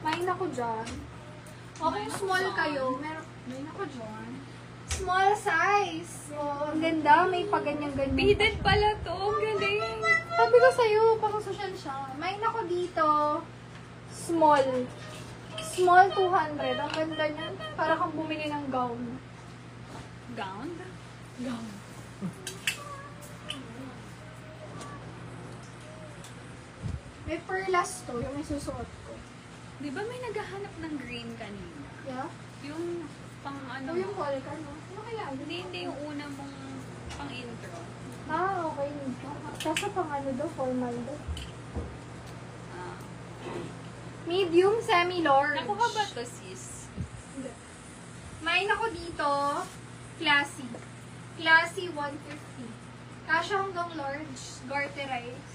Main ako dyan. O kung small kayo, main ako dyan. Small size. So, ang ganda. May paganyan-ganyan. Beaded pala to. Ang galing. Sabi ko sa'yo, pang-social siya. Main ako dito. Small. Small 200. Ang ganda niyan. Para kang bumili ng gown. Gown? Gown. May perlas to, yung may susuot ko. Di ba may naghahanap ng green kanina? Yeah? Yung pang ano? Ito yung polka, no? Ano kaya? Hindi yung una mong pang intro. Ah, okay. Kasi pang ano daw, formal daw. Ah. Medium, semi-large. Nakuha ba to, sis? Hindi. Main ako dito, classy. Classy 150. Kasha hanggang large, garterize.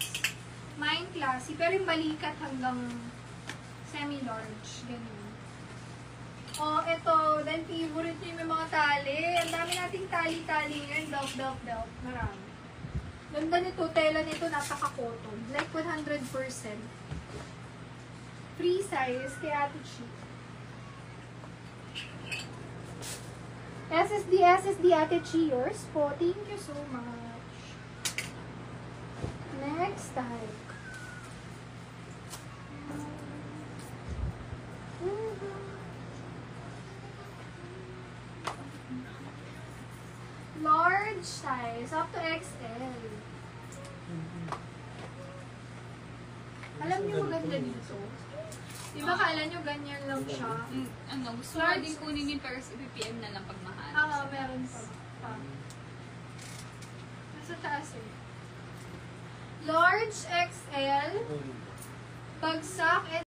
Main classy, pero yung balikat hanggang semi-large. Ganun. Oh, ito. Then favorite nyo yung may mga tali. Ang dami nating tali-tali ngayon. Belt. Marami. Ganda nito, tela nito, napaka-cotton. Like 100%. Free size kay Ate Chi. SSD Ate Chi, yours po. Thank you so much. Next type. Large size, up to XL. Alam niyo maganda dito? Di ba kala niyo ganyan lang siya? Ano, gusto mo din kunin yung pero BPM na lang pag mahal. Meron pa. Nasa taas eh. Large XL, bagsak